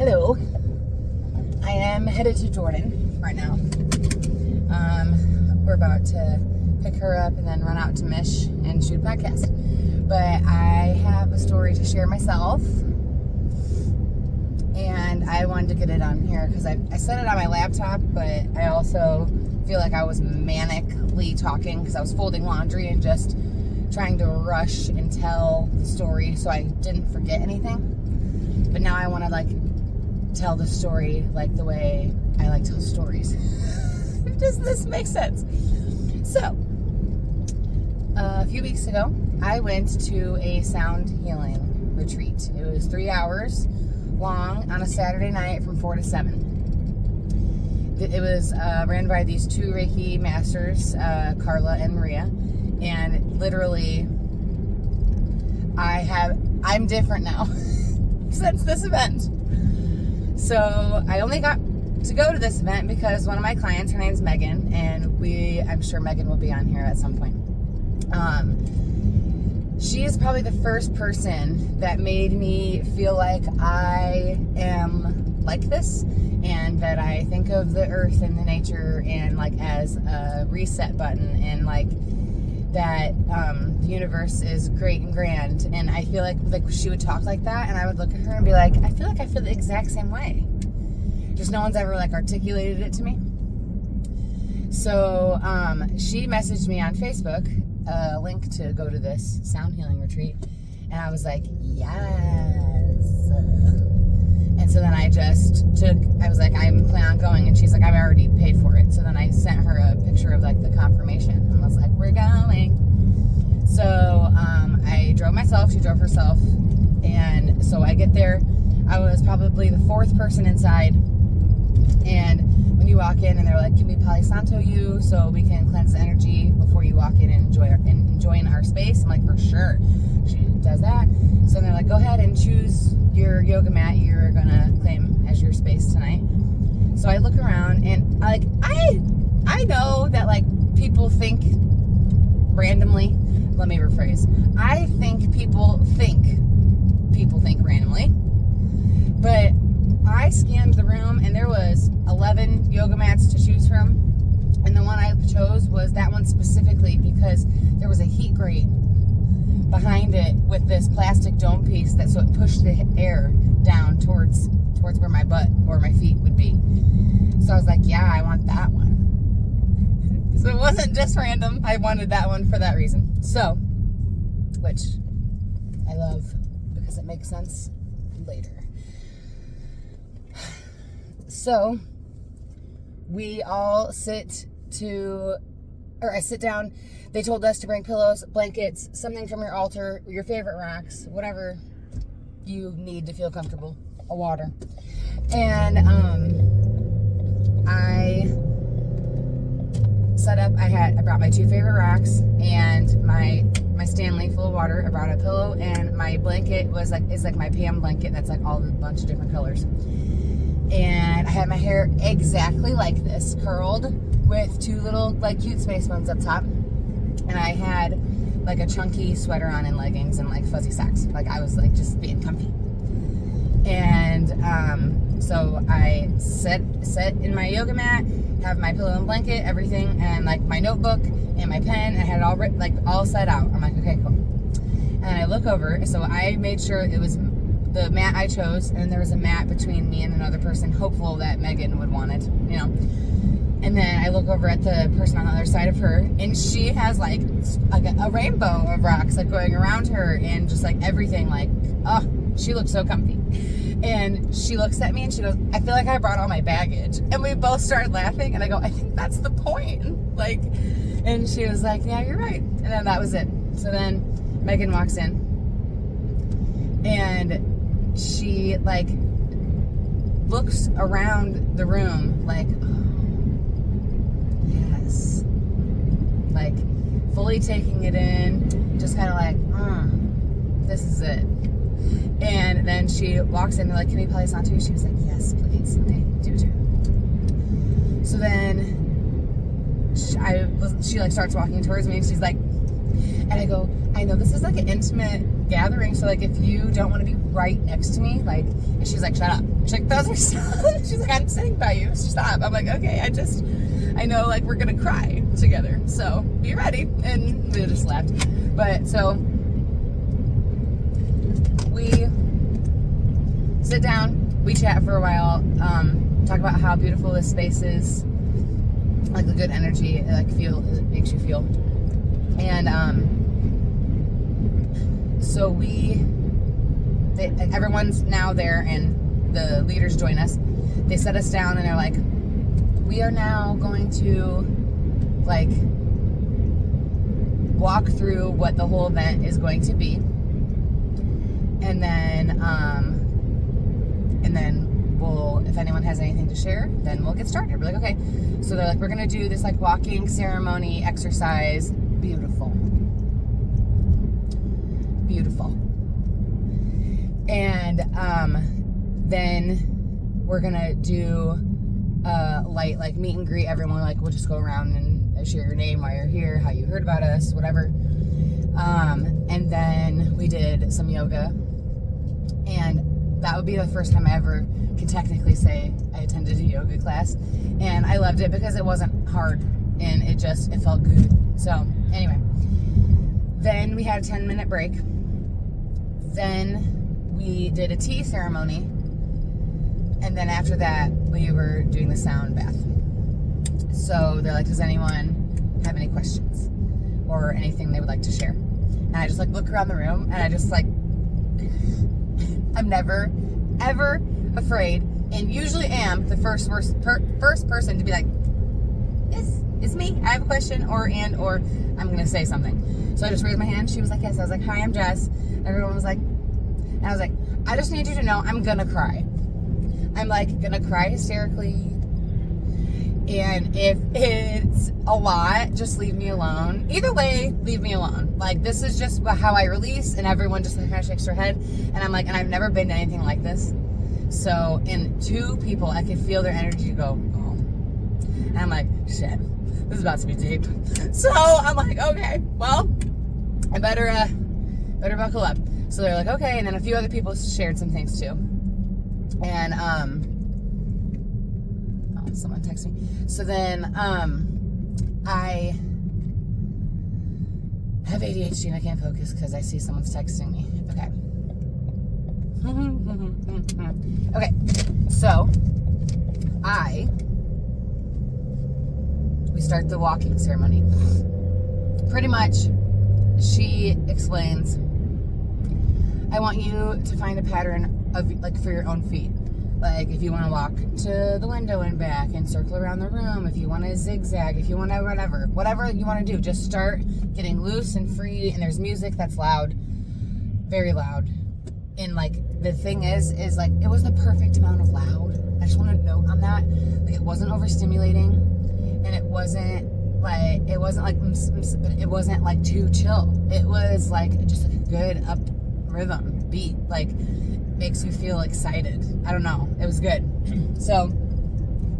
Hello. I am headed to Jordan right now. We're about to pick her up and then run out to Mish and shoot a podcast. But I have a story to share myself. And I wanted to get it on here because I set it on my laptop, but I also feel like I was manically talking because I was folding laundry and just trying to rush and tell the story so I didn't forget anything. But now I want to tell the story like the way I like to tell stories. Does this make sense? So, a few weeks ago, I went to a sound healing retreat. It was 3 hours long on a Saturday night from 4 to 7. It was ran by these two Reiki masters, Carla and Maria, and literally I'm different now since this event. So I only got to go to this event because one of my clients, her name's Megan, and I'm sure Megan will be on here at some point. She is probably the first person that made me feel like I am like this, and that I think of the earth and the nature and as a reset button, and that the universe is great and grand. And I feel like she would talk like that, and I would look at her and be like, I feel the exact same way. Just no one's ever articulated it to me. So she messaged me on Facebook a link to go to this sound healing retreat, and I was like, yes. And so then I was like, I'm planning on going, and she's like, I've already paid for it. So then I sent her a picture of the confirmation, and I was like, we're going. So I drove myself, she drove herself, and so I get there. I was probably the fourth person inside, and when you walk in and they're like, can we Palo Santo you so we can cleanse the energy before you walk in and enjoy in our space? I'm like, for sure. She does that. So they're like, go ahead and choose your yoga mat you're gonna claim as your space tonight. So I look around, and I know that people think randomly. Let me rephrase. I think people think randomly. But I scanned the room, and there was 11 yoga mats to choose from. And the one I chose was that one specifically because there was a heat grate behind it with this plastic dome piece so it pushed the air down towards where my butt or my feet would be. So I was like, yeah, I want that one. So it wasn't just random. I wanted that one for that reason. So, which I love because it makes sense later. So we all I sit down. They told us to bring pillows, blankets, something from your altar, your favorite rocks, whatever you need to feel comfortable, a water. And I set up, I brought my two favorite rocks and my Stanley full of water. I brought a pillow, and my blanket is my Pam blanket that's all a bunch of different colors. And I had my hair exactly like this, curled with two little cute space buns up top. And I had a chunky sweater on and leggings and fuzzy socks. I was just being comfy. And so I sit in my yoga mat, have my pillow and blanket, everything, and my notebook and my pen. I had it all all set out. I'm like, okay, cool. And I look over, so I made sure it was the mat I chose, and there was a mat between me and another person, hopeful that Megan would want it, And then I look over at the person on the other side of her, and she has a rainbow of rocks going around her, and just everything, oh, she looks so comfy. And she looks at me and she goes, I feel like I brought all my baggage. And we both started laughing, and I go, I think that's the point. And she was like, yeah, you're right. And then that was it. So then Megan walks in, and she looks around the room oh, yes, fully taking it in, just kind of this is it. And then she walks in, they're like, can we Palo Santo? She was like, yes, please. And they do too. So then she starts walking towards me, and she's like, and I go, I know this is an intimate gathering. So like if you don't want to be right next to me, like, and she's like, shut up. She's like, those are stuff. She's like, I'm sitting by you. Stop. I'm like, okay, I know like we're gonna cry together. So be ready. And we just laughed. But so we sit down, we chat for a while, talk about how beautiful this space is, like the good energy it makes you feel. And so everyone's now there, and the leaders join us. They set us down and they're like, we are now going to like walk through what the whole event is going to be, and then we'll, if anyone has anything to share, then we'll get started. We're like, okay. So they're like, we're gonna do this like walking ceremony exercise. Beautiful. And then we're gonna do light like meet and greet everyone. Like we'll just go around and share your name, why you're here, how you heard about us, whatever. And then we did some yoga, and that would be the first time I ever can technically say I attended a yoga class, and I loved it because it wasn't hard and it felt good. So anyway, then we had a 10-minute break. Then we did a tea ceremony, and then after that we were doing the sound bath. So they're like, does anyone have any questions or anything they would like to share? And I just like look around the room, and I just like, I'm never ever afraid, and usually am the first person to be like, yes, it's me, I have a question, or I'm gonna say something. So I just raised my hand. She was like, yes. I was like, hi, I'm Jess. Everyone was like, and I was like, I just need you to know I'm gonna cry. I'm like gonna cry hysterically, and if it's a lot, just leave me alone. Either way, leave me alone. Like, this is just how I release, and everyone just like kind of shakes their head, and I'm like, and I've never been to anything like this. So in two people, I could feel their energy go, oh, and I'm like, shit, this is about to be deep. So I'm like, okay, well, I better buckle up. So they're like, okay, and then a few other people shared some things too. And someone texted me. So then I have ADHD and I can't focus because I see someone's texting me. Okay. Okay. So we start the walking ceremony. Pretty much, she explains, I want you to find a pattern of like for your own feet. Like if you want to walk to the window and back and circle around the room, if you want to zigzag, if you want to whatever you want to do, just start getting loose and free. And there's music that's loud, very loud. And like the thing is like it was the perfect amount of loud. I just want to note on that, like it wasn't overstimulating, and it wasn't like but it wasn't like too chill. It was like just like a good up rhythm beat, like makes you feel excited. I don't know, it was good. So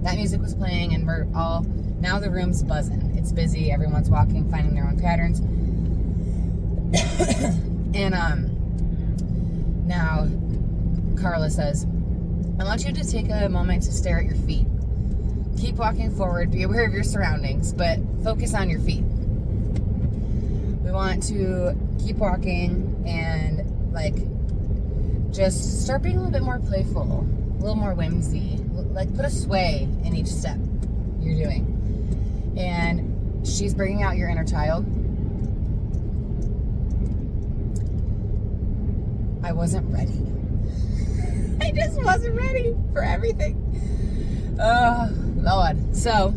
that music was playing, and we're all, now the room's buzzing, it's busy, everyone's walking, finding their own patterns. And now Carla says, I want you to take a moment to stare at your feet. Keep walking forward, be aware of your surroundings, but focus on your feet. We want to keep walking and like just start being a little bit more playful, a little more whimsy, like put a sway in each step you're doing. And she's bringing out your inner child. I wasn't ready. I just wasn't ready for everything. Oh, Lord. So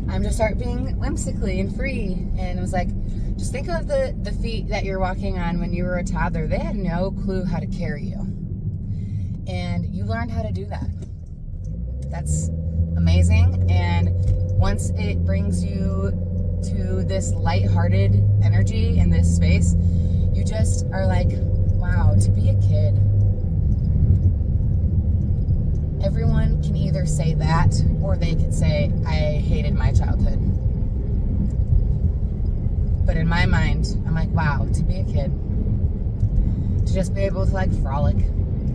I'm just start being whimsically and free. And it was like, just think of the feet that you're walking on when you were a toddler. They had no clue how to carry you. And you learned how to do that. That's amazing. And once it brings you to this lighthearted energy in this space, you just are like, wow, to be a kid. Everyone can either say that, or they could say, I hated my childhood. But in my mind, I'm like, wow, to be a kid. to just be able to like frolic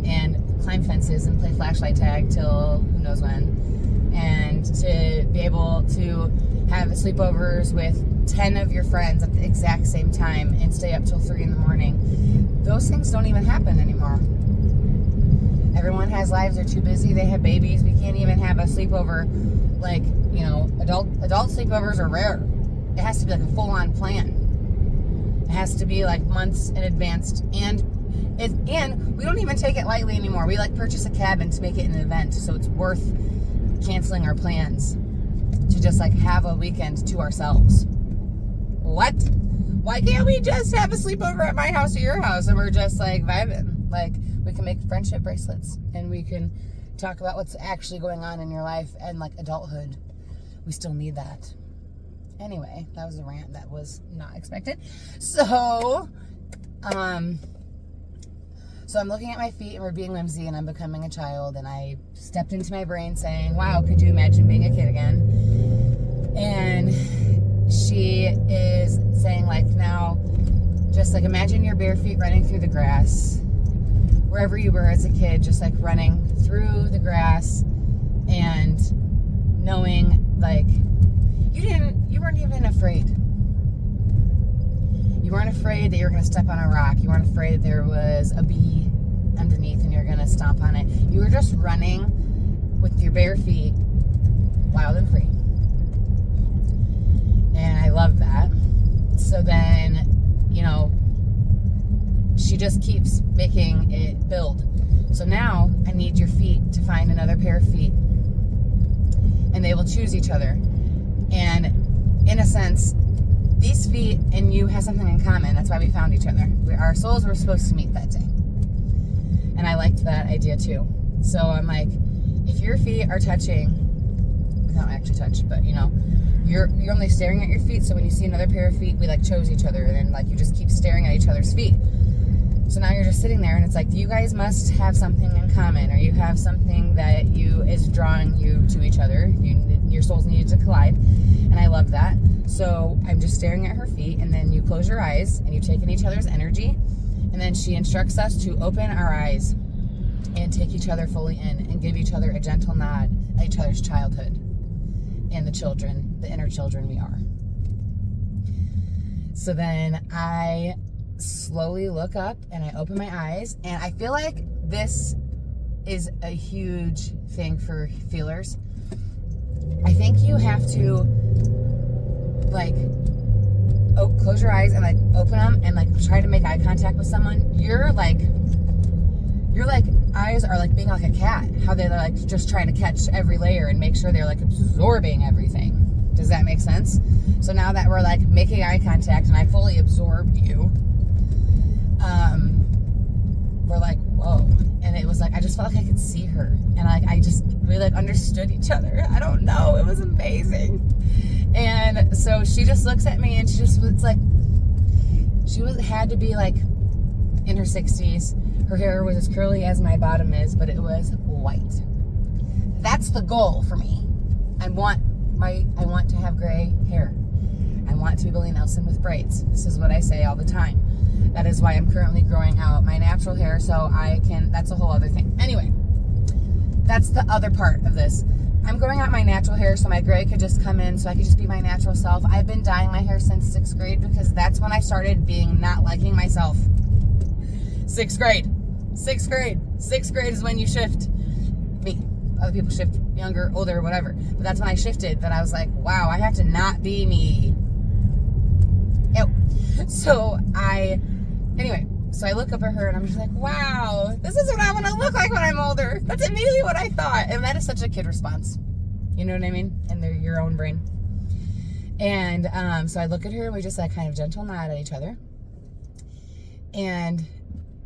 and climb fences and play flashlight tag till who knows when, and to be able to have sleepovers with 10 of your friends at the exact same time and stay up till 3 in the morning. Those things don't even happen anymore. Everyone has lives, they're too busy, they have babies. We can't even have a sleepover, like, you know, adult sleepovers are rare. It has to be like a full-on plan. It has to be like months in advance, and we don't even take it lightly anymore. We like purchase a cabin to make it an event, so it's worth canceling our plans to just like have a weekend to ourselves. What? Why can't we just have a sleepover at my house or your house and we're just like vibing? Like, we can make friendship bracelets and we can talk about what's actually going on in your life and like adulthood. We still need that. Anyway, that was a rant that was not expected. So I'm looking at my feet and we're being whimsy and I'm becoming a child, and I stepped into my brain saying, wow, could you imagine being a kid again? And she is saying like, now just like imagine your bare feet running through the grass wherever you were as a kid, just like running through the grass and knowing like you weren't even afraid. You weren't afraid that you were going to step on a rock. You weren't afraid that there was a bee underneath and you're going to stomp on it. You were just running with your bare feet, wild and free. And I love that. So then, you know, she just keeps making it build. So now I need your feet to find another pair of feet. And they will choose each other. And in a sense, these feet and you have something in common. That's why we found each other. Our souls were supposed to meet that day. And I liked that idea too. So I'm like, if your feet are touching, they don't actually touch, but you know, you're only staring at your feet. So when you see another pair of feet, we like chose each other, and then like you just keep staring at each other's feet. So now you're just sitting there and it's like, you guys must have something in common, or you have something that is drawing you to each other. Your souls needed to collide. And I love that. So I'm just staring at her feet, and then you close your eyes and you take in each other's energy. And then she instructs us to open our eyes and take each other fully in and give each other a gentle nod at each other's childhood and the inner children we are. So then I slowly look up and I open my eyes, and I feel like this is a huge thing for feelers. I think you have to like close your eyes and like open them and like try to make eye contact with someone. Your eyes are like being like a cat, how they're like just trying to catch every layer and make sure they're like absorbing everything. Does that make sense? So now that we're like making eye contact and I fully absorbed you, we're like, whoa. And it was like, I just felt like I could see her. And like, we like understood each other. I don't know. It was amazing. And so she just looks at me and she just was like, had to be like in her 60s. Her hair was as curly as my bottom is, but it was white. That's the goal for me. I want to have gray hair. I want to be Billy Nelson with braids. This is what I say all the time. That is why I'm currently growing out my natural hair, so that's a whole other thing. Anyway, that's the other part of this. I'm growing out my natural hair so my gray could just come in, so I could just be my natural self. I've been dyeing my hair since 6th grade because that's when I started not liking myself. 6th grade. 6th grade. 6th grade is when you shift. Me. Other people shift younger, older, whatever. But that's when I shifted, that I was like, wow, I have to not be me. Ew. So I look up at her and I'm just like, wow, this is what I want to look like when I'm older. That's immediately what I thought. And that is such a kid response. You know what I mean? In your own brain. And so I look at her and we just like kind of gentle nod at each other. And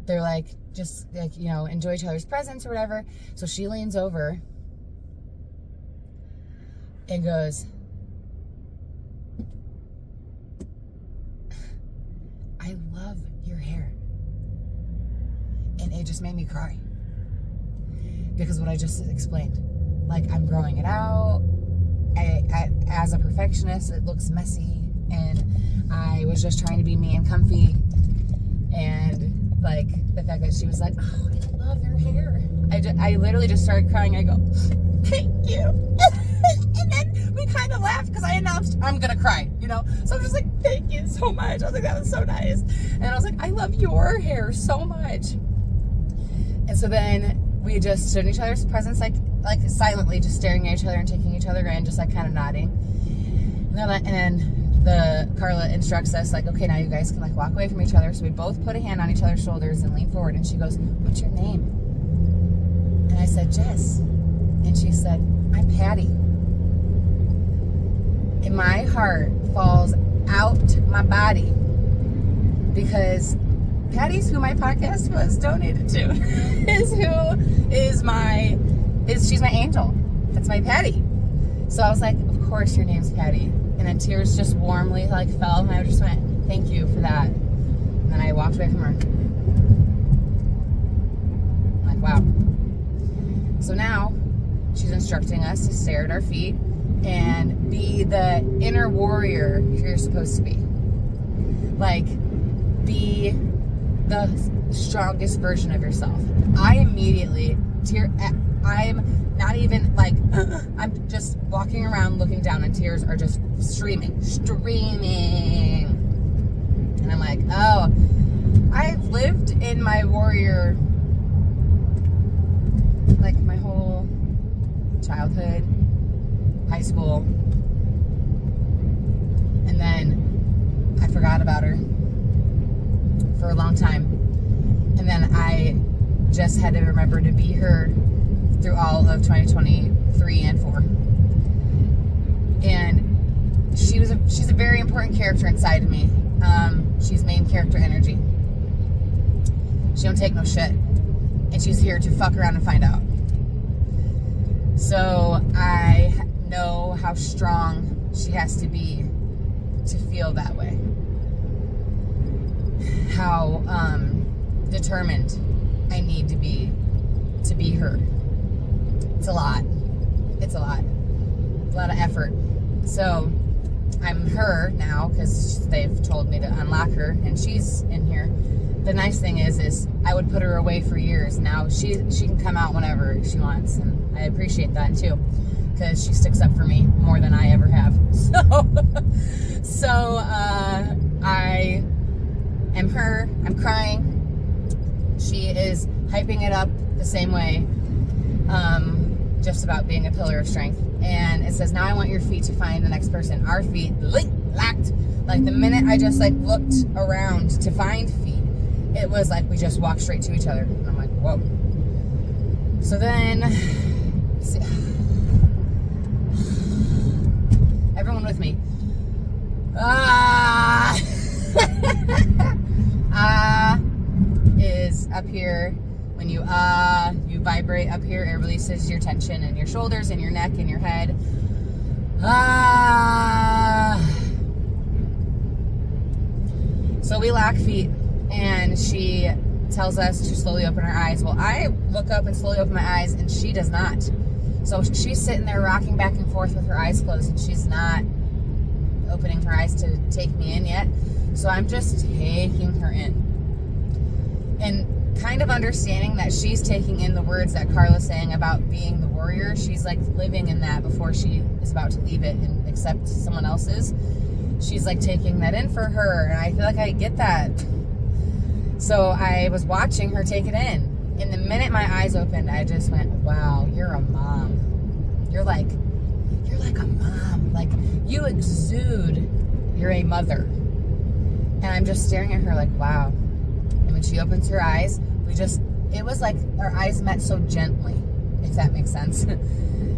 they're like, just like, you know, enjoy each other's presence or whatever. So she leans over and goes, I love your hair. And it just made me cry. Because what I just explained. Like, I'm growing it out. As a perfectionist, it looks messy. And I was just trying to be me and comfy. And like the fact that she was like, oh, I love your hair. I literally just started crying. I go, thank you. And then we kind of laughed because I announced I'm gonna cry, you know. So I'm just like, thank you so much. I was like, that was so nice. And I was like, I love your hair so much. And so then we just stood in each other's presence, like silently, just staring at each other and taking each other in, just like kind of nodding. And then Carla instructs us, like, okay, now you guys can like walk away from each other. So we both put a hand on each other's shoulders and lean forward. And she goes, what's your name? And I said, Jess. And she said, I'm Patty. And my heart falls out my body because Patty's who my podcast was donated to. She's my angel. That's my Patty. So I was like, of course your name's Patty. And then tears just warmly like fell, and I just went, thank you for that. And then I walked away from her. I'm like, wow. So now she's instructing us to stare at our feet and be the inner warrior you're supposed to be. Like, be the strongest version of yourself. I immediately I'm not even like, I'm just walking around looking down and tears are just streaming. And I'm like, oh, I've lived in my warrior, like my whole childhood, high school, and then I forgot about her for a long time. And then I just had to remember to be her through all of 2023 and 4. And she's a very important character inside of me. She's main character energy. She don't take no shit. And she's here to fuck around and find out. So I know how strong she has to be to feel that way. How determined I need to be her. It's a lot. It's a lot of effort. So I'm her now because they've told me to unlock her, and she's in here. The nice thing is I would put her away for years. Now she can come out whenever she wants, and I appreciate that too, because she sticks up for me more than I ever have. So I am her. I'm crying. She is hyping it up the same way, just about being a pillar of strength. And it says, now I want your feet to find the next person. Our feet locked. Like the minute I just like looked around to find feet, it was like we just walked straight to each other. And I'm like, whoa. So then, everyone with me. Is up here. When you vibrate up here, it releases your tension in your shoulders and your neck and your head. So we lock feet, and she tells us to slowly open our eyes. Well, I look up and slowly open my eyes, and she does not. So she's sitting there rocking back and forth with her eyes closed, and she's not opening her eyes to take me in yet. So I'm just taking her in. And kind of understanding that she's taking in the words that Carla's saying about being the warrior. She's like living in that before she is about to leave it and accept someone else's. She's like taking that in for her, and I feel like I get that. So I was watching her take it in, and the minute my eyes opened, I just went, wow, you're a mom. You're like a mom. Like, you exude, you're a mother. And I'm just staring at her like, wow. And when she opens her eyes, it was like our eyes met so gently, if that makes sense.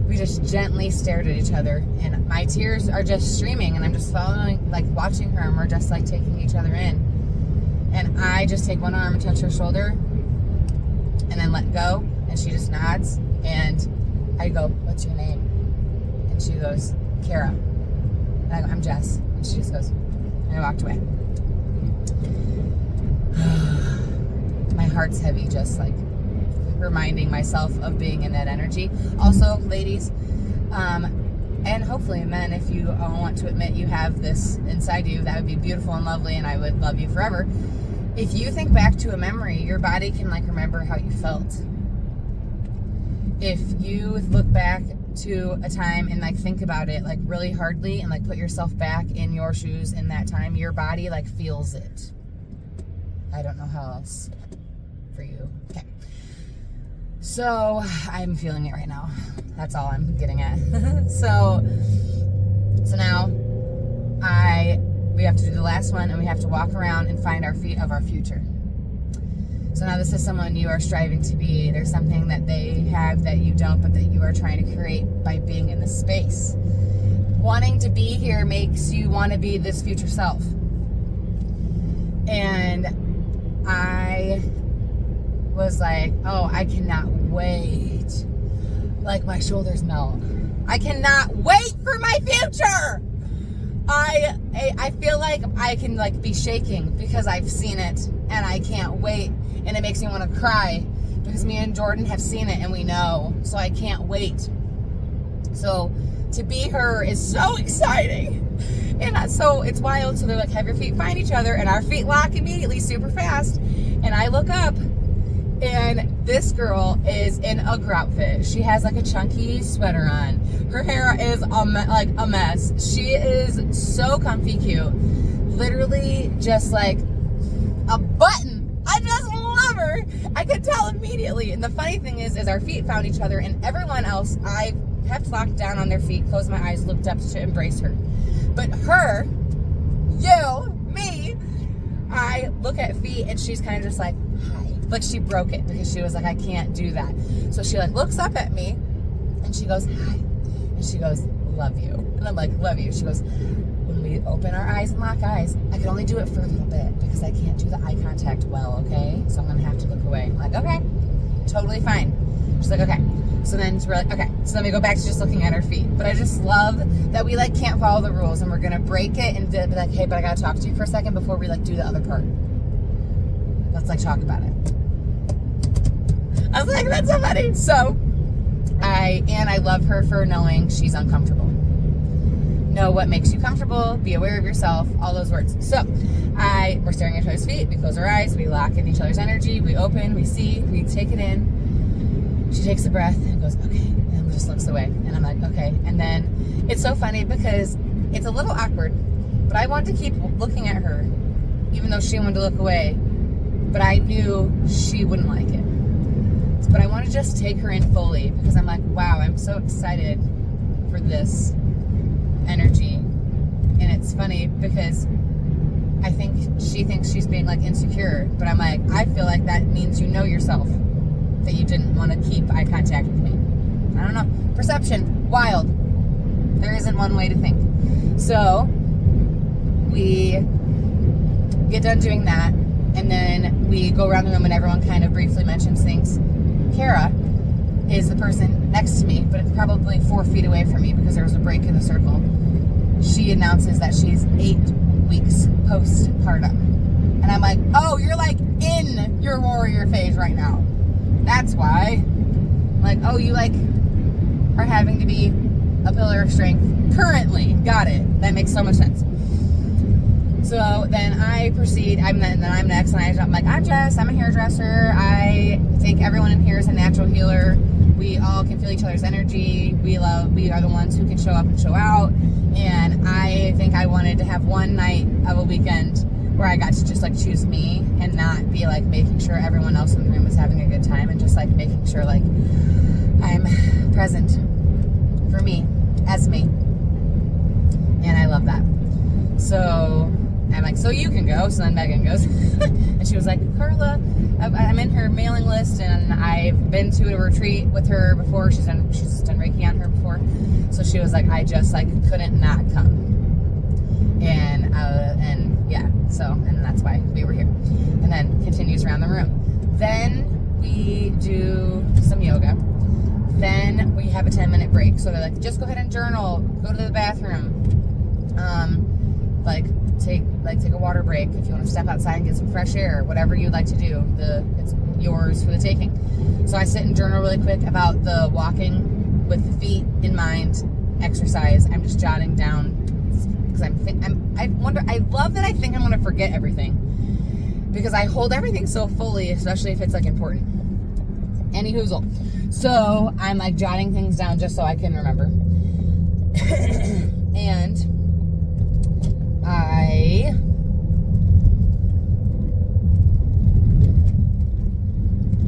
We just gently stared at each other, and my tears are just streaming, and I'm just following, like watching her, and we're just like taking each other in. And I just take one arm and touch her shoulder, and then let go, and she just nods, and I go, what's your name? And she goes, Kara. And I go, I'm Jess. And she just goes, and I walked away. My heart's heavy, just like reminding myself of being in that energy. Also, ladies, and hopefully men, if you want to admit you have this inside you, that would be beautiful and lovely, and I would love you forever. if you think back to a memory, your body can like remember how you felt. If you look back to a time and like think about it like really hardly and like put yourself back in your shoes in that time, your body like feels it. I don't know how else for you. Okay. So I'm feeling it right now. That's all I'm getting at. So now we have to do the last one, and we have to walk around and find our feet of our future. So now this is someone you are striving to be. There's something that they have that you don't, but that you are trying to create by being in this space. Wanting to be here makes you want to be this future self. And I was like, oh, I cannot wait. Like my shoulders melt. I cannot wait for my future. I feel like I can like be shaking because I've seen it and I can't wait, and it makes me want to cry because me and Jordan have seen it and we know, so I can't wait. So to be her is so exciting, and so it's wild. So they're like, have your feet find each other, and our feet lock immediately super fast, and I look up and this girl is in a Ugg outfit. She has like a chunky sweater on. Her hair is like a mess. She is so comfy cute. Literally just like a button. I just love her. I could tell immediately. And the funny thing is our feet found each other, and everyone else, I kept locked down on their feet, closed my eyes, looked up to embrace her. But her, you, me, I look at feet and she's kind of just like, hi. Like she broke it because she was like, I can't do that. So she like looks up at me and she goes, hi. And she goes, love you. And I'm like, love you. She goes, when we open our eyes and lock eyes, I can only do it for a little bit because I can't do the eye contact well, okay? So I'm gonna have to look away. I'm like, okay, totally fine. She's like, okay. So then we're like, okay. So then we go back to just looking at our feet. But I just love that we like can't follow the rules, and we're gonna break it and be like, hey, but I gotta talk to you for a second before we like do the other part. Let's like talk about it. I was like, that's so funny. So I love her for knowing she's uncomfortable. Know what makes you comfortable, be aware of yourself, all those words. So we're staring at each other's feet, we close our eyes, we lock in each other's energy, we open, we see, we take it in. She takes a breath and goes, okay, and just looks away. And I'm like, okay. And then it's so funny because it's a little awkward, but I wanted to keep looking at her, even though she wanted to look away, but I knew she wouldn't like it. But I want to just take her in fully because I'm like, wow, I'm so excited for this energy. And it's funny because I think she thinks she's being like insecure, but I'm like, I feel like that means you know yourself, that you didn't want to keep eye contact with me. I don't know. Perception, wild. There isn't one way to think. So we get done doing that, and then we go around the room and everyone kind of briefly mentions things. Kara is the person next to me, but it's probably 4 feet away from me because there was a break in the circle. She announces that she's 8 weeks postpartum. And I'm like, oh, you're like in your warrior phase right now. That's why. Like, oh, you like are having to be a pillar of strength currently. Got it. That makes so much sense. So then I proceed, I'm next, and I'm like, I'm Jess, I'm a hairdresser. I think everyone in here is a natural healer. We all can feel each other's energy. We are the ones who can show up and show out. And I think I wanted to have one night of a weekend where I got to just like choose me and not be like making sure everyone else in the room was having a good time, and just like making sure like I'm present for me, as me. And I love that. So I'm like, so you can go. So then Megan goes. And she was like, Carla, I'm in her mailing list, and I've been to a retreat with her before. She's done Reiki on her before. So she was like, I just like couldn't not come. And yeah, so, and that's why we were here. And then continues around the room. Then we do some yoga. Then we have a 10-minute break. So they're like, just go ahead and journal, go to the bathroom. Take a water break. If you want to step outside and get some fresh air, whatever you'd like to do, it's yours for the taking. So I sit and journal really quick about the walking with the feet in mind exercise. I'm just jotting down because I love that I think I'm going to forget everything. because I hold everything so fully, especially if it's like important. Any hoozle. So I'm like jotting things down just so I can remember. And I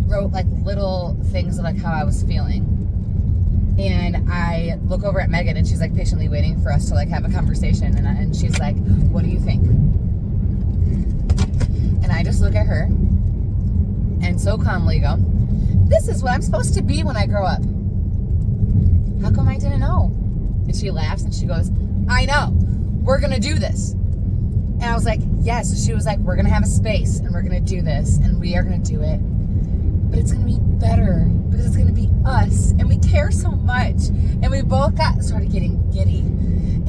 wrote like little things of like how I was feeling. And I look over at Megan, and she's like patiently waiting for us to like have a conversation. And she's like, what do you think? And I just look at her and so calmly go, this is what I'm supposed to be when I grow up. How come I didn't know? And she laughs and she goes, I know. We're going to do this. And I was like, yes. She was like, we're going to have a space and we're going to do this and we are going to do it. But it's going to be better because it's going to be us. And we care so much. And we both started getting giddy.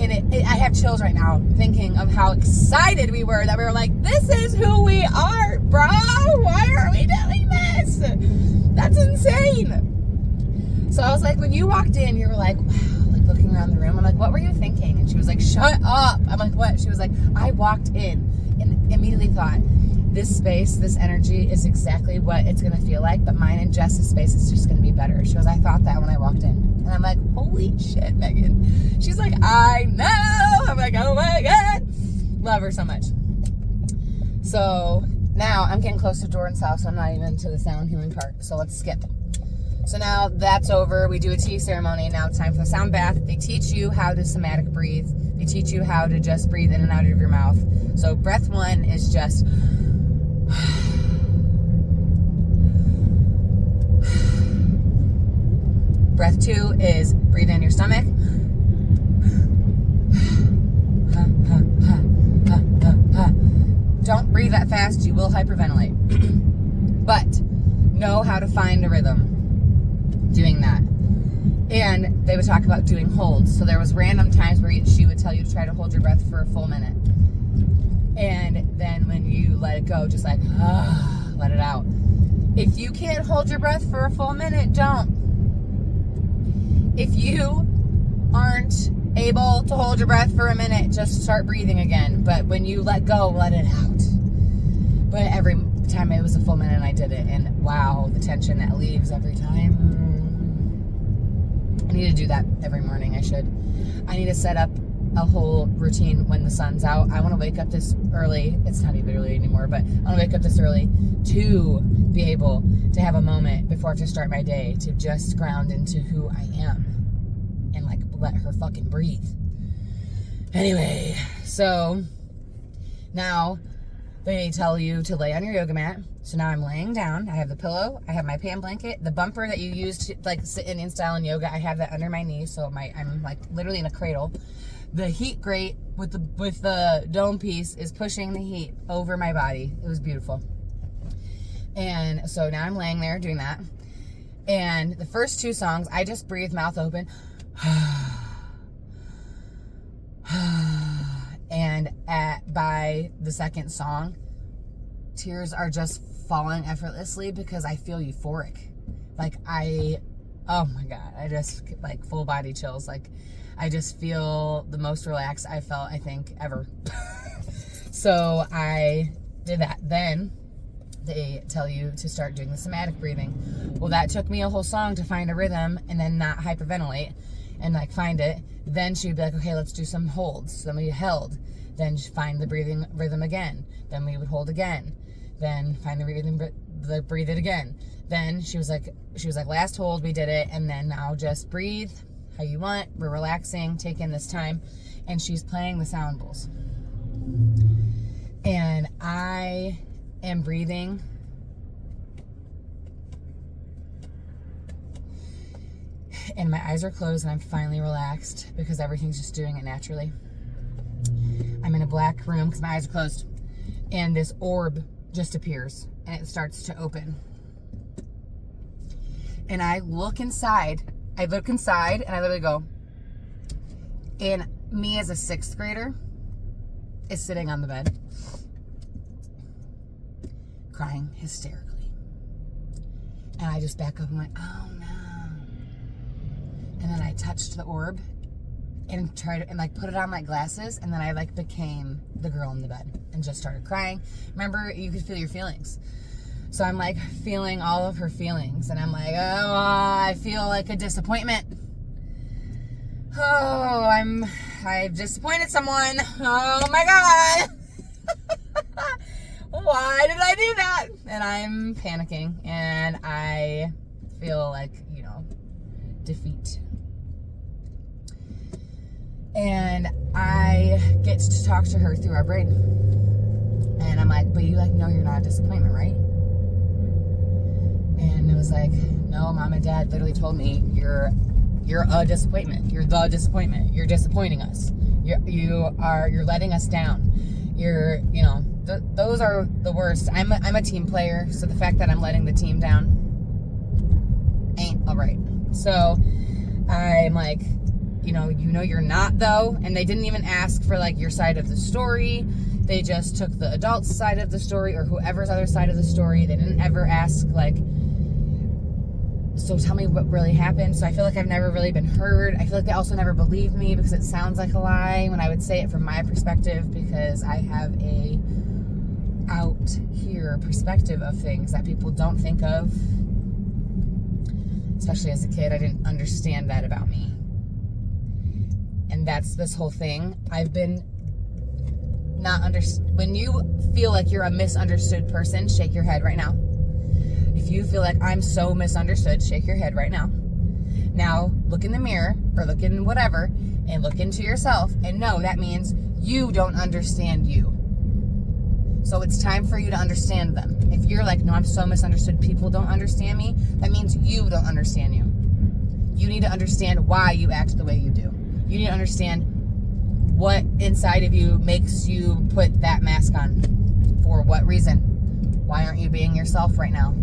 And I have chills right now thinking of how excited we were that we were like, this is who we are, bro. Why are we doing this? That's insane. So I was like, when you walked in, you were like, wow, like looking around the room. I'm like, what were you thinking? And she was like, shut up. I'm like, what? She was like, I walked in and immediately thought, this space, this energy is exactly what it's going to feel like, but mine and Jess's space is just going to be better. She goes, I thought that when I walked in. And I'm like, holy shit, Megan. She's like, I know. I'm like, oh my God. Love her so much. So now I'm getting close to Jordan's house. I'm not even to the sound healing part. So let's skip. So now that's over. We do a tea ceremony. Now it's time for the sound bath. They teach you how to somatic breathe. They teach you how to just breathe in and out of your mouth. So breath 1 is just... Breath 2 is breathe in your stomach. Don't breathe that fast, you will hyperventilate. But know how to find a rhythm doing that. And they would talk about doing holds. So there was random times where she would tell you to try to hold your breath for a full minute. And then when you let it go, just like, let it out. If you can't hold your breath for a full minute, don't. If you aren't able to hold your breath for a minute, just start breathing again. But when you let go, let it out. But every time it was a full minute and I did it. And wow, the tension that leaves every time. I need to do that every morning. I should. I need to set up a whole routine when the sun's out. I want to wake up this early. It's not even early anymore, but I want to wake up this early to be able to have a moment before I have to start my day to just ground into who I am and like let her fucking breathe. Anyway, so now they tell you to lay on your yoga mat. So now I'm laying down. I have the pillow. I have my pan blanket. The bumper that you use to like sit in style in yoga, I have that under my knee. So I'm like literally in a cradle. The heat grate with the dome piece is pushing the heat over my body. It was beautiful. And so now I'm laying there doing that. And the first 2 songs, I just breathe mouth open. And by the second song, tears are just falling effortlessly because I feel euphoric. Like oh my God, I just like full body chills. Like I just feel the most relaxed I felt, I think, ever. So I did that. Then they tell you to start doing the somatic breathing. Well, that took me a whole song to find a rhythm and then not hyperventilate and like find it. Then she'd be like, okay, let's do some holds. So then we held. Then find the breathing rhythm again. Then we would hold again. Then find the breathe it again. Then she was like, last hold, we did it. And then now just breathe how you want. We're relaxing, taking this time. And she's playing the sound bowls. And I am breathing. And my eyes are closed and I'm finally relaxed because everything's just doing it naturally. I'm in a black room because my eyes are closed. And this orb just appears and it starts to open. And I look inside. And I literally go. And me as a 6th grader is sitting on the bed, crying hysterically. And I just back up and I'm like, oh no. And then I touched the orb and like put it on like glasses, and then I like became the girl in the bed and just started crying. Remember, you could feel your feelings. So I'm like feeling all of her feelings, and I'm like, oh, I feel like a disappointment. Oh, I've disappointed someone. Oh my God. Why did I do that? And I'm panicking, and I feel like, defeat. And I get to talk to her through our brain. And I'm like, but you know you're not a disappointment, right? And it was like, no, Mom and Dad literally told me you're a disappointment. You're the disappointment. You're disappointing us. You're letting us down. Those are the worst. I'm a team player, so the fact that I'm letting the team down ain't all right. So I'm like, you're not though, and they didn't even ask for like your side of the story. They just took the adult's side of the story or whoever's other side of the story. They didn't ever ask like, so tell me what really happened. So I feel like I've never really been heard. I feel like they also never believed me because it sounds like a lie when I would say it from my perspective, because I have a out here perspective of things that people don't think of. Especially as a kid, I didn't understand that about me. And that's this whole thing. I've been when you feel like you're a misunderstood person, shake your head right now. If you feel like I'm so misunderstood, shake your head right now. Now, look in the mirror, or look in whatever, and look into yourself, and know that means you don't understand you. So it's time for you to understand them. If you're like, no, I'm so misunderstood, people don't understand me, that means you don't understand you. You need to understand why you act the way you do. You need to understand what inside of you makes you put that mask on. For what reason? Why aren't you being yourself right now?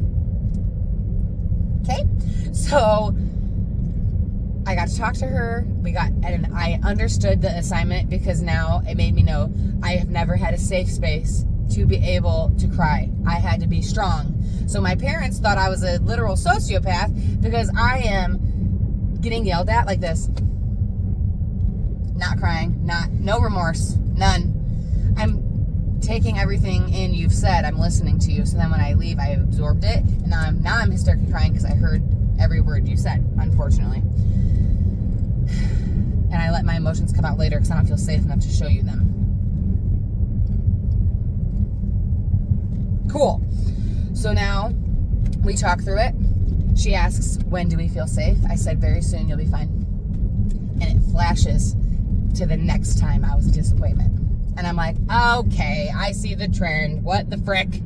Okay? So I got to talk to her. And I understood the assignment, because now it made me know I have never had a safe space to be able to cry. I had to be strong. So my parents thought I was a literal sociopath because I am getting yelled at like this. Not crying, no remorse, none. I'm taking everything in you've said. I'm listening to you. So then when I leave, I have absorbed it, and now I'm hysterically crying because I heard every word you said, unfortunately. And I let my emotions come out later because I don't feel safe enough to show you them. Cool. So now we talk through it. She asks, when do we feel safe? I said, very soon, you'll be fine. And it flashes to the next time I was a disappointment. And I'm like, okay, I see the trend. What the frick?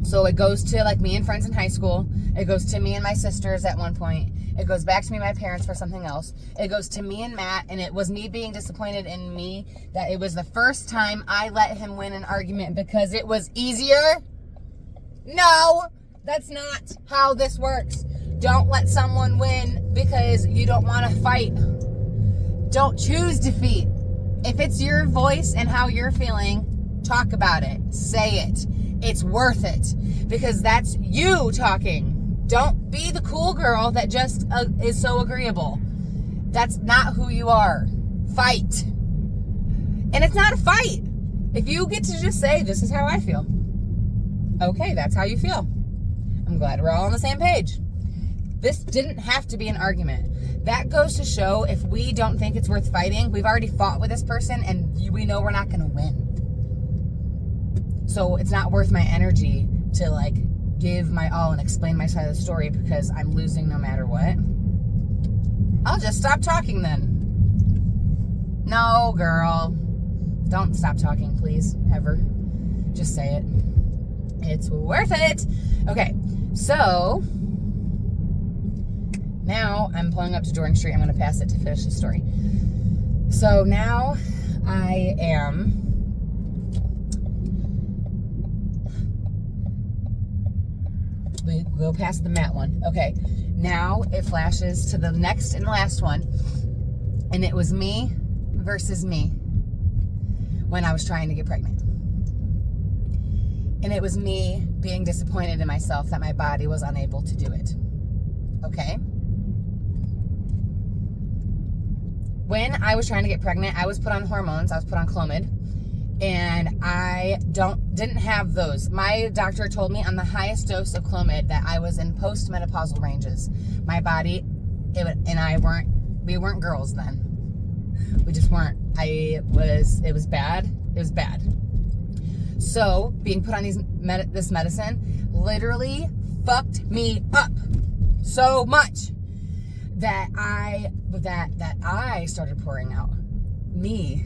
So it goes to like me and friends in high school. It goes to me and my sisters at one point. It goes back to me and my parents for something else. It goes to me and Matt, and it was me being disappointed in me that it was the first time I let him win an argument because it was easier. No, that's not how this works. Don't let someone win because you don't want to fight. Don't choose defeat. If it's your voice and how you're feeling, talk about it. Say it. It's worth it because that's you talking. Don't be the cool girl that just is so agreeable. That's not who you are. Fight. And it's not a fight. If you get to just say, this is how I feel. Okay, that's how you feel. I'm glad we're all on the same page. This didn't have to be an argument. That goes to show if we don't think it's worth fighting, we've already fought with this person and we know we're not going to win. So it's not worth my energy to like give my all and explain my side of the story because I'm losing no matter what. I'll just stop talking then. No, girl. Don't stop talking, please. Ever. Just say it. It's worth it. Okay, so now I'm pulling up to Jordan Street. I'm going to pass it to finish the story. So now I am we go past the Matt one. Okay, now it flashes to the next and last one, and it was me versus me when I was trying to get pregnant. And it was me being disappointed in myself that my body was unable to do it. Okay? when I was trying to get pregnant, I was put on hormones. I was put on Clomid. And I didn't have those. My doctor told me on the highest dose of Clomid that I was in postmenopausal ranges. My body, we weren't girls then. We just weren't. It was bad. It was bad. So being put on this medicine literally fucked me up so much that I started pouring out me.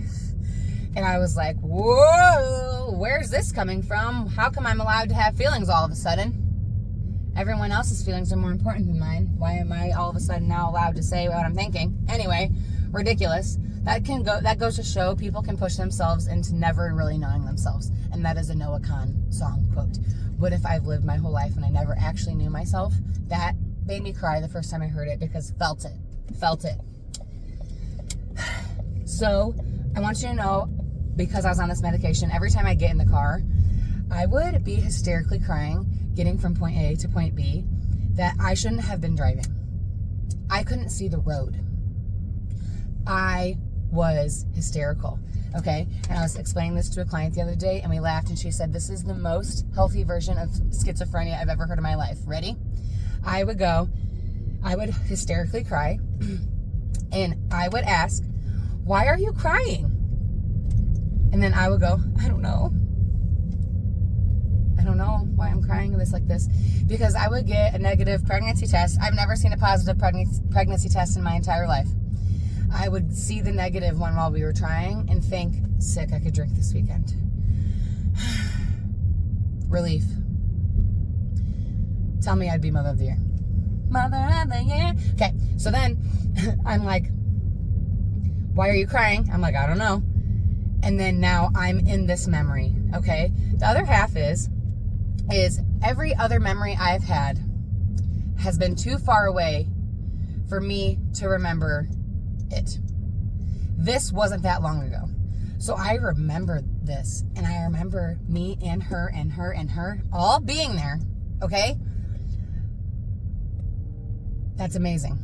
And I was like, whoa, where's this coming from? How come I'm allowed to have feelings all of a sudden? Everyone else's feelings are more important than mine. Why am I all of a sudden now allowed to say what I'm thinking? Anyway, ridiculous. That goes to show people can push themselves into never really knowing themselves. And that is a Noah Kahn song quote. What if I've lived my whole life and I never actually knew myself? That made me cry the first time I heard it because felt it. So I want you to know, because I was on this medication, every time I get in the car, I would be hysterically crying, getting from point A to point B, that I shouldn't have been driving. I couldn't see the road. I was hysterical, okay? And I was explaining this to a client the other day, and we laughed, and she said, this is the most healthy version of schizophrenia I've ever heard in my life. Ready? I would hysterically cry, and I would ask, why are you crying? And then I would go, I don't know why I'm crying like this. Because I would get a negative pregnancy test. I've never seen a positive pregnancy test in my entire life. I would see the negative one while we were trying and think, sick, I could drink this weekend. Relief. Tell me I'd be Mother of the Year. Mother of the Year. Okay, so then I'm like, why are you crying? I'm like, I don't know. And then now I'm in this memory, okay? The other half is every other memory I've had has been too far away for me to remember it. This wasn't that long ago. So I remember this, and I remember me and her and her and her all being there, okay? That's amazing.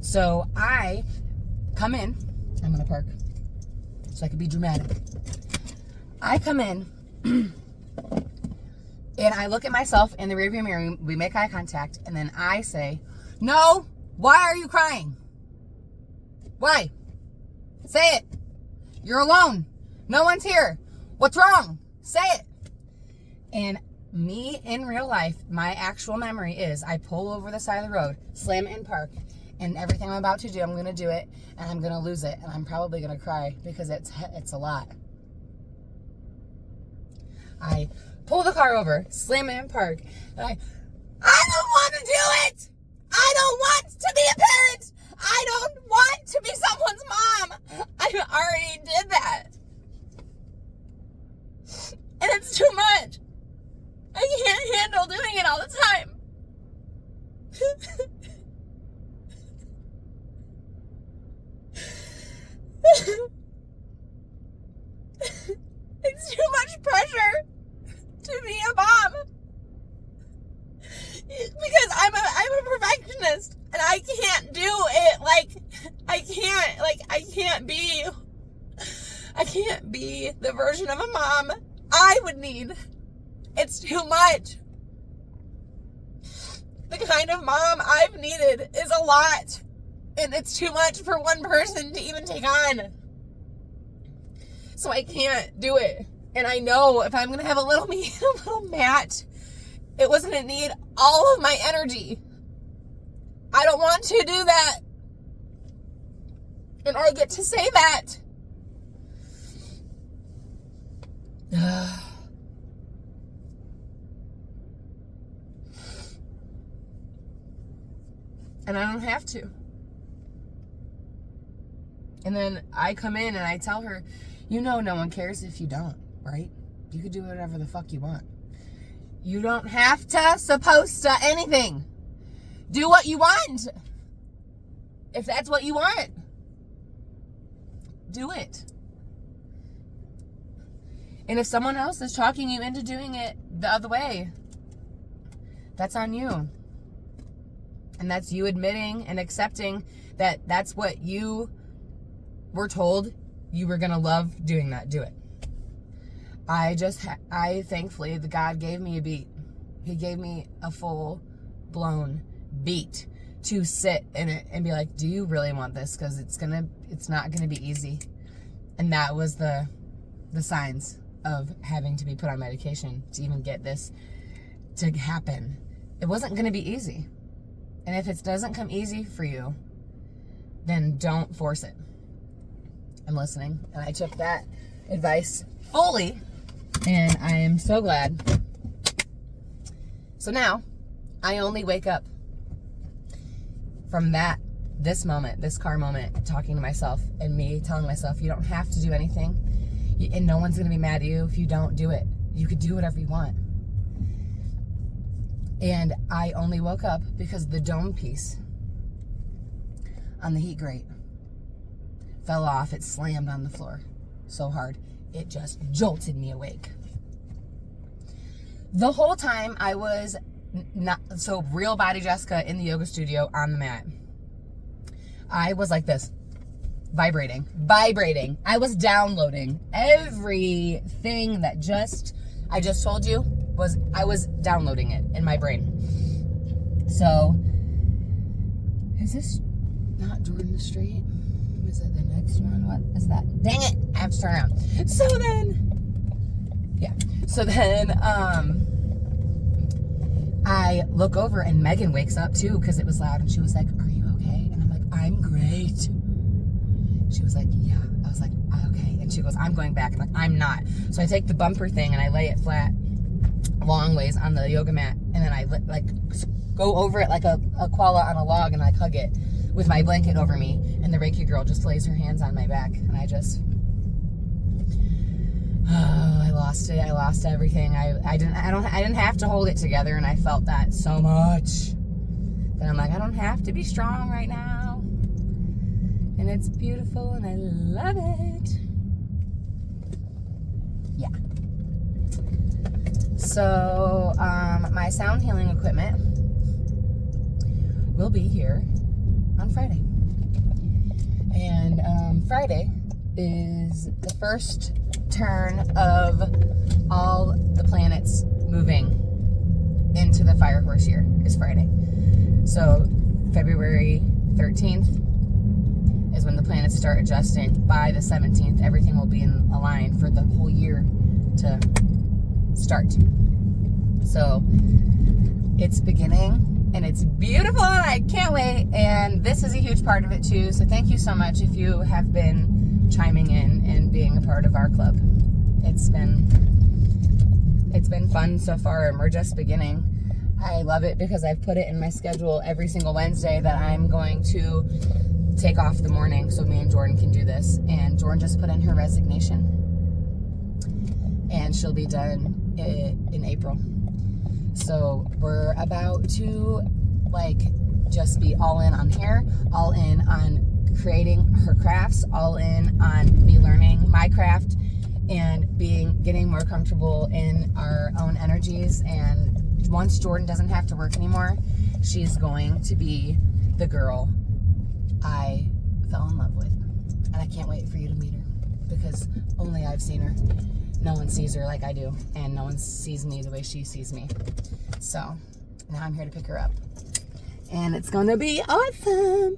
So I come in. I'm going to park so I can be dramatic. I come in and I look at myself in the rearview mirror. We make eye contact, and then I say, no, why are you crying? Why? Say it. You're alone. No one's here. What's wrong? Say it. And me in real life, my actual memory is I pull over the side of the road, slam it in park, and everything I'm about to do, I'm going to do it, and I'm going to lose it, and I'm probably going to cry because it's a lot. I pull the car over, slam it in park, and I don't want to do it! I don't want to be a parent! I don't want to be someone's mom! I already did that. And it's too much. I can't handle doing it all the time. It's too much pressure to be a mom. Because I'm a perfectionist, and I can't do it I can't be the version of a mom I would need. It's too much. The kind of mom I've needed is a lot, and it's too much for one person to even take on. So I can't do it. And I know if I'm going to have a little me, a little Matt, it was going to need all of my energy. I don't want to do that. And I get to say that. And I don't have to. And then I come in and I tell her, you know no one cares if you don't, right? You could do whatever the fuck you want. You don't have to, supposed to, anything. Do what you want. If that's what you want, do it. And if someone else is talking you into doing it the other way, that's on you. And that's you admitting and accepting that that's what you were told you were going to love doing that, do it. I thankfully, the God gave me a beat. He gave me a full-blown beat to sit in it and be like, do you really want this? Because it's not gonna be easy. And that was the signs of having to be put on medication to even get this to happen. It wasn't gonna be easy. And if it doesn't come easy for you, then don't force it. I'm listening, and I took that advice fully, and I am so glad. So now, I only wake up from this moment, this car moment, talking to myself and me telling myself, you don't have to do anything, and no one's gonna be mad at you if you don't do it. You could do whatever you want. And I only woke up because the dome piece on the heat grate fell off. It slammed on the floor so hard, it just jolted me awake. The whole time I was not, so real body Jessica in the yoga studio on the mat, I was like this, vibrating. I was downloading everything that I just told you I was downloading it in my brain. So, is this not Jordan Street? Is it the next one? What is that? Dang it, I have to turn around. So then, I look over and Megan wakes up too because it was loud, and she was like, are you okay? And I'm like, I'm great. She was like, yeah. I was like, okay. And she goes, I'm going back. I'm like, I'm not. So I take the bumper thing and I lay it flat long ways on the yoga mat, and then I like go over it like a koala on a log, and I hug it with my blanket over me, and the Reiki girl just lays her hands on my back, and I lost it. I lost everything. I didn't have to hold it together, and I felt that so much. But I'm like, I don't have to be strong right now. And it's beautiful, and I love it. Yeah. So, my sound healing equipment will be here on Friday. And Friday is the first turn of all the planets moving into the Fire Horse year is Friday. So February 13th is when the planets start adjusting. By the 17th, everything will be in a line for the whole year to start. So it's beginning, and it's beautiful, and I can't wait. And this is a huge part of it too. So thank you so much if you have been chiming in and being a part of our club. It's been fun so far, and we're just beginning. I love it because I've put it in my schedule every single Wednesday that I'm going to take off the morning so me and Jordan can do this. And Jordan just put in her resignation, and she'll be done in April. So we're about to just be all in on hair, all in on creating her crafts, all in on me learning my craft, and getting more comfortable in our own energies. And once Jordan doesn't have to work anymore, she's going to be the girl I fell in love with. And I can't wait for you to meet her, because only I've seen her. No one sees her like I do, and no one sees me the way she sees me. So now I'm here to pick her up, and it's gonna be awesome.